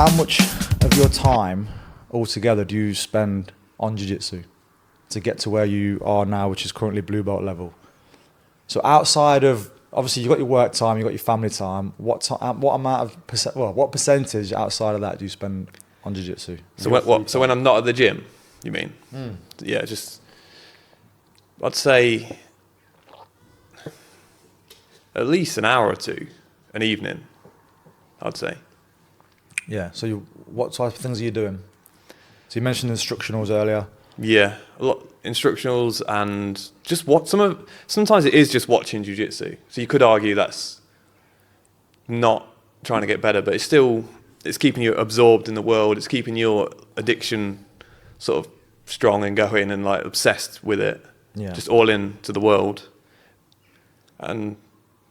How much of your time altogether do you spend on jiu-jitsu to get to where you are now, which is currently blue belt level? So outside of, obviously you've got your work time, you've got your family time, what amount of what percentage outside of that do you spend on jiu-jitsu? So when I'm not at the gym, you mean? Yeah, I'd say at least an hour or two an evening, I'd say. Yeah, so what type of things are you doing? So you mentioned instructionals earlier. Yeah, a lot instructionals and just sometimes it is just watching jiu-jitsu. So you could argue that's not trying to get better, but it's keeping you absorbed in the world. It's keeping your addiction sort of strong and going and like obsessed with it. Yeah. Just all into the world. And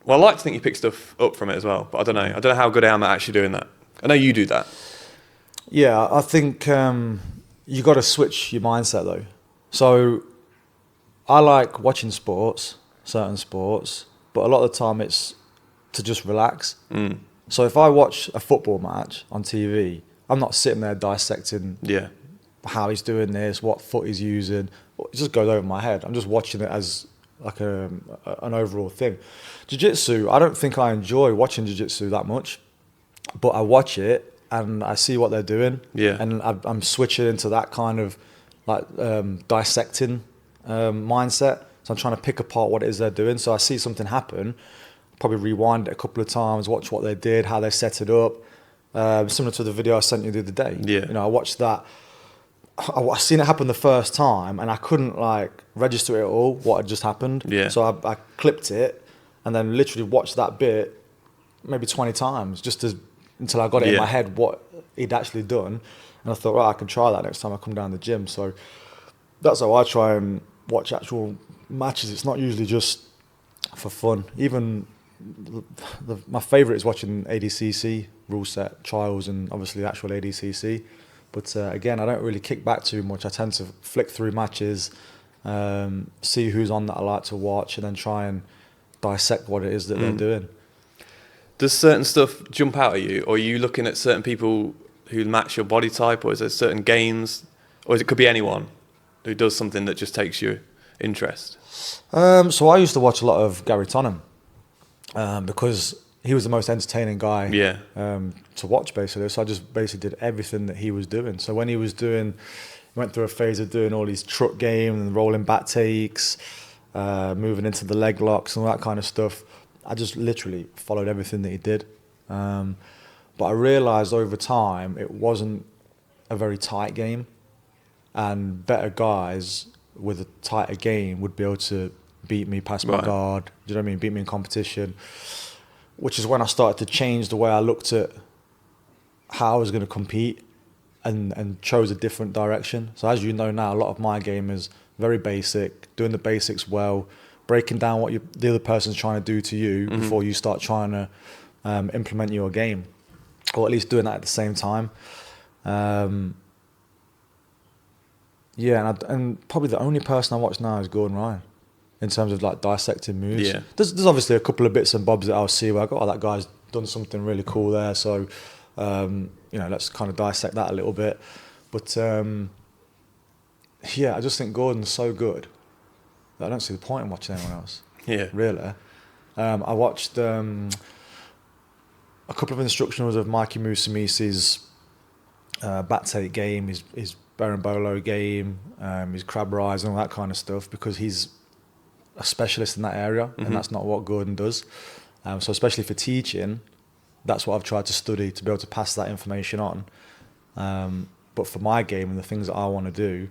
well, I like to think you pick stuff up from it as well, but I don't know. I don't know how good I am at actually doing that. I know you do that. Yeah, I think you got to switch your mindset though. So I like watching certain sports, but a lot of the time it's to just relax. So if I watch a football match on TV, I'm not sitting there dissecting how he's doing this, what foot he's using. It just goes over my head. I'm just watching it as like an overall thing. Jiu-jitsu, I don't think I enjoy watching jiu-jitsu that much, but I watch it and I see what they're doing. Yeah. And I'm switching into that kind of like dissecting mindset. So I'm trying to pick apart what it is they're doing. So I see something happen, probably rewind it a couple of times, watch what they did, how they set it up. Similar to the video I sent you the other day. Yeah. You know, I watched that. I seen it happen the first time and I couldn't like register it all, what had just happened. Yeah. So I clipped it and then literally watched that bit maybe 20 times until I got it in my head what he'd actually done. And I thought, right, I can try that next time I come down the gym. So that's how I try and watch actual matches. It's not usually just for fun. Even my favourite is watching ADCC rule set trials and obviously the actual ADCC. But again, I don't really kick back too much. I tend to flick through matches, see who's on that I like to watch, and then try and dissect what it is that they're doing. Does certain stuff jump out at you, or are you looking at certain people who match your body type, or is there certain games, or it could be anyone who does something that just takes your interest? So I used to watch a lot of Gary Tonham because he was the most entertaining guy to watch, basically. So I just basically did everything that he was doing. So when he went through a phase of doing all these truck games and rolling back takes, moving into the leg locks and all that kind of stuff, I just literally followed everything that he did. But I realised over time it wasn't a very tight game, and better guys with a tighter game would be able to beat me past my guard. Do you know what I mean? Beat me in competition. Which is when I started to change the way I looked at how I was going to compete and chose a different direction. So as you know now, a lot of my game is very basic, doing the basics well, breaking down what the other person's trying to do to you before you start trying to implement your game, or at least doing that at the same time. And probably the only person I watch now is Gordon Ryan in terms of like dissecting moves. Yeah. There's obviously a couple of bits and bobs that I'll see where I go, oh, that guy's done something really cool there. So, let's kind of dissect that a little bit. But I just think Gordon's so good that I don't see the point in watching anyone else. Yeah. Really. I watched a couple of instructionals of Mikey Musumisi's back take game, his Berimbolo game, his crab rise and all that kind of stuff, because he's a specialist in that area, and that's not what Gordon does. So especially for teaching, that's what I've tried to study to be able to pass that information on. But for my game and the things that I want to do,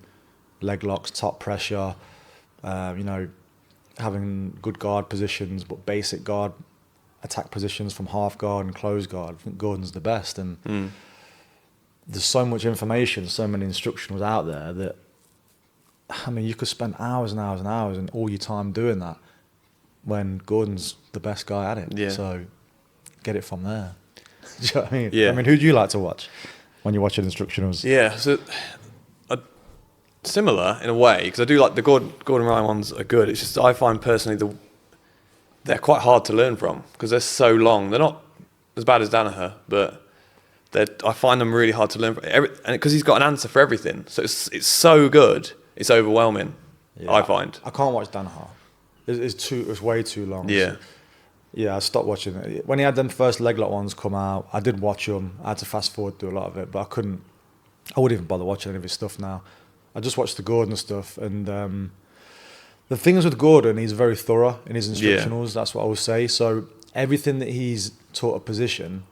leg locks, top pressure, having good guard positions, but basic guard attack positions from half guard and close guard, I think Gordon's the best. And there's so much information, so many instructionals out there that, I mean, you could spend hours and hours and hours and all your time doing that when Gordon's the best guy at it. Yeah. So get it from there. Do you know what I mean? Yeah. I mean, who do you like to watch when you're watching instructionals? Yeah, so similar in a way, because I do like the Gordon Ryan ones are good. It's just I find personally they're quite hard to learn from because they're so long. They're not as bad as Danaher, but I find them really hard to learn from, and because he's got an answer for everything. So it's so good, it's overwhelming. Yeah, I find. I can't watch Danaher. It's way too long. Yeah. Yeah, I stopped watching it. When he had them first leg lock ones come out, I did watch them. I had to fast forward through a lot of it, but I wouldn't even bother watching any of his stuff now. I just watched the Gordon stuff, and the things with Gordon, he's very thorough in his instructionals. That's what I would say. So everything that he's taught a position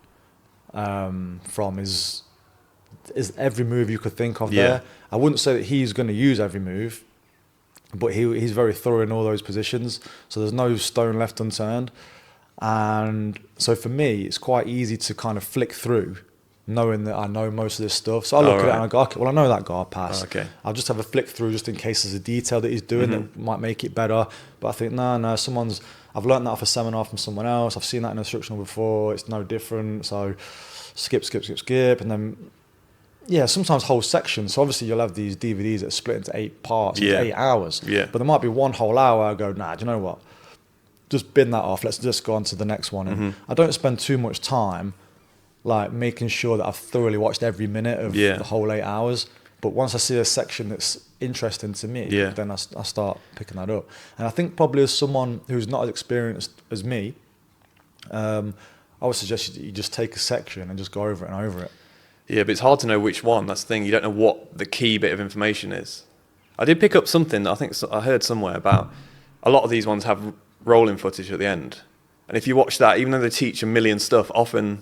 from is every move you could think of there. I wouldn't say that he's going to use every move, but he's very thorough in all those positions. So there's no stone left unturned. And so for me, it's quite easy to kind of flick through, knowing that I know most of this stuff. So I look at it and I go, okay, well, I know that guard pass. I'll just have a flick through just in case there's a detail that he's doing that might make it better. But I think, no, I've learned that off a seminar from someone else. I've seen that in instructional before. It's no different. So skip. And then, sometimes whole sections. So obviously you'll have these DVDs that are split into 8 parts, 8 hours. Yeah. But there might be one whole hour I go, nah, do you know what? Just bin that off. Let's just go on to the next one. And I don't spend too much time like making sure that I've thoroughly watched every minute of the whole 8 hours. But once I see a section that's interesting to me, then I start picking that up. And I think probably as someone who's not as experienced as me, I would suggest you just take a section and just go over it and over it. Yeah, but it's hard to know which one. That's the thing. You don't know what the key bit of information is. I did pick up something that I think I heard somewhere about. A lot of these ones have rolling footage at the end. And if you watch that, even though they teach a million stuff, often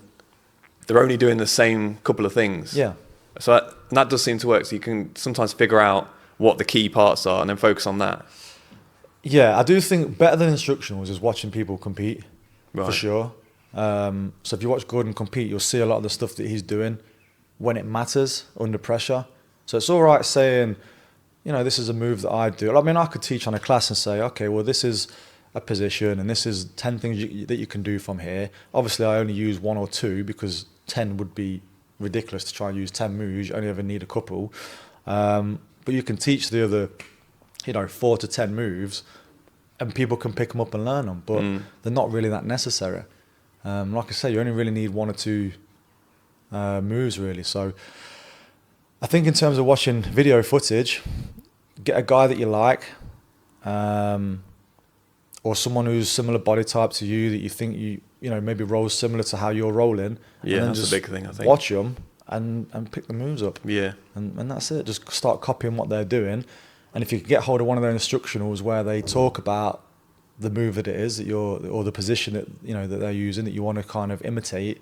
they're only doing the same couple of things. Yeah. So that does seem to work. So you can sometimes figure out what the key parts are and then focus on that. Yeah, I do think better than instructionals is watching people compete, for sure. So if you watch Gordon compete, you'll see a lot of the stuff that he's doing when it matters under pressure. So it's all right saying, this is a move that I do. I mean, I could teach on a class and say, okay, well, this is a position and this is 10 things that you can do from here. Obviously, I only use 1 or 2 because 10 would be ridiculous to try and use 10 moves. You only ever need a couple. But you can teach the other, 4 to 10 moves and people can pick them up and learn them, but they're not really that necessary. Like I say, you only really need 1 or 2 moves really. So I think in terms of watching video footage, get a guy that you like, or someone who's similar body type to you that you think you maybe rolls similar to how you're rolling. Yeah, and then that's just a big thing, I think. Watch them and pick the moves up. Yeah. And that's it. Just start copying what they're doing. And if you can get hold of one of their instructionals where they talk about the move that it is that or the position that that they're using that you want to kind of imitate,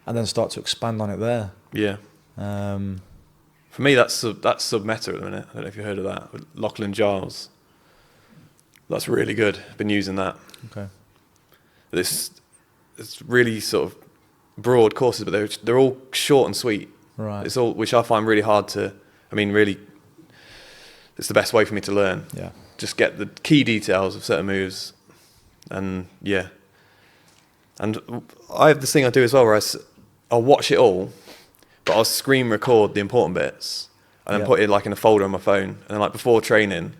and then start to expand on it there. Yeah. For me, that's sub-meta at the minute. I don't know if you heard of that. With Lachlan Giles. That's really good. Been using that. Okay. It's really sort of broad courses, but they're all short and sweet. Right. It's all, which I find really hard to. I mean, really, it's the best way for me to learn. Yeah. Just get the key details of certain moves, and And I have this thing I do as well where I'll watch it all, but I'll screen record the important bits and then put it like in a folder on my phone. And then like before training,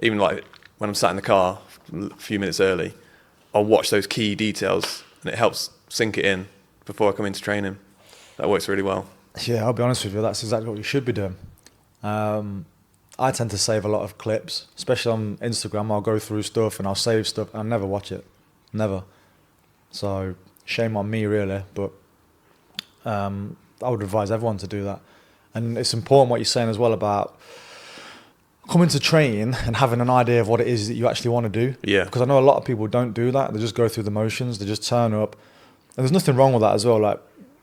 even like when I'm sat in the car a few minutes early, I'll watch those key details and it helps sink it in before I come into training. That works really well. Yeah, I'll be honest with you, that's exactly what you should be doing. I tend to save a lot of clips, especially on Instagram. I'll go through stuff and I'll save stuff and I'll never watch it. Never. So shame on me really, but I would advise everyone to do that. And it's important what you're saying as well about coming to train and having an idea of what it is that you actually want to do. Yeah. Because I know a lot of people don't do that. They just go through the motions. They just turn up. And there's nothing wrong with that as well. Like,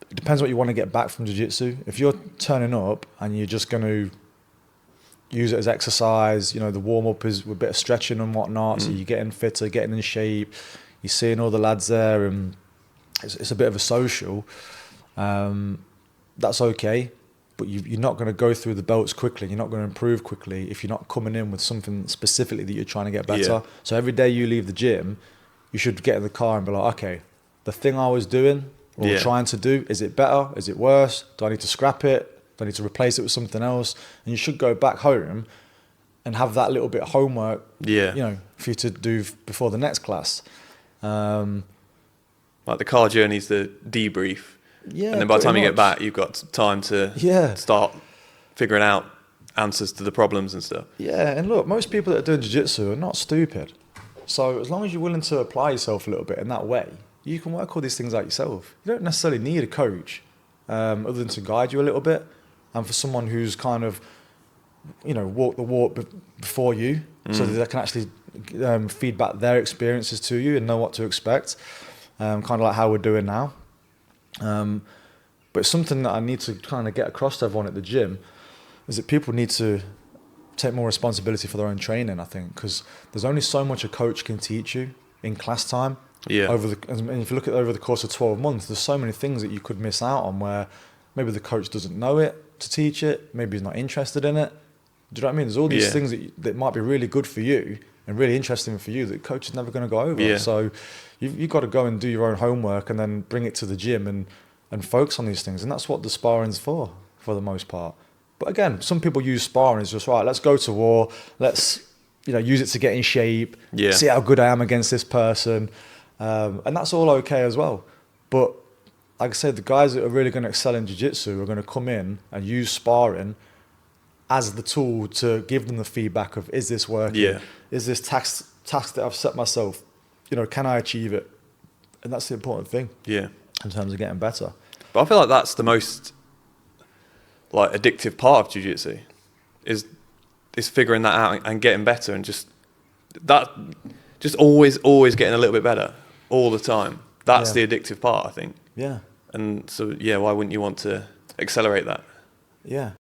it depends what you want to get back from jiu-jitsu. If you're turning up and you're just going to use it as exercise, the warm-up is with a bit of stretching and whatnot, so you're getting fitter, getting in shape, you're seeing all the lads there, and it's a bit of a social. That's okay, but you're not going to go through the belts quickly. You're not going to improve quickly if you're not coming in with something specifically that you're trying to get better. Yeah. So every day you leave the gym, you should get in the car and be like, okay, the thing I was doing or trying to do, is it better? Is it worse? Do I need to scrap it? Do I need to replace it with something else? And you should go back home and have that little bit of homework, for you to do before the next class. Like the car journey's the debrief. Yeah. And then by the time you get much. back, you've got time to Yeah. start figuring out answers to the problems and stuff. Yeah, and look, most people that are doing jiu-jitsu are not stupid. So as long as you're willing to apply yourself a little bit in that way, you can work all these things out yourself. You don't necessarily need a coach other than to guide you a little bit, and for someone who's kind of, walk the walk before you, so that they can actually feed back their experiences to you and know what to expect, kind of like how we're doing now. But something that I need to kind of get across to everyone at the gym is that people need to take more responsibility for their own training, I think, because there's only so much a coach can teach you in class time. Yeah. And if you look at over the course of 12 months, there's so many things that you could miss out on where maybe the coach doesn't know it to teach it, maybe he's not interested in it. Do you know what I mean? There's all these things that might be really good for you and really interesting for you that the coach is never going to go over. Yeah. So you've got to go and do your own homework and then bring it to the gym and focus on these things. And that's what the sparring's for the most part. But again, some people use sparring as just, right, let's go to war. Let's, use it to get in shape. Yeah. See how good I am against this person. And that's all okay as well. But like I said, the guys that are really going to excel in jiu-jitsu are going to come in and use sparring as the tool to give them the feedback of, is this working? Yeah. Is this task that I've set myself, can I achieve it? And that's the important thing. Yeah. In terms of getting better. But I feel like that's the most addictive part of jiu-jitsu is figuring that out and getting better, and just always getting a little bit better all the time. That's the addictive part, I think. Yeah. And so, why wouldn't you want to accelerate that? Yeah.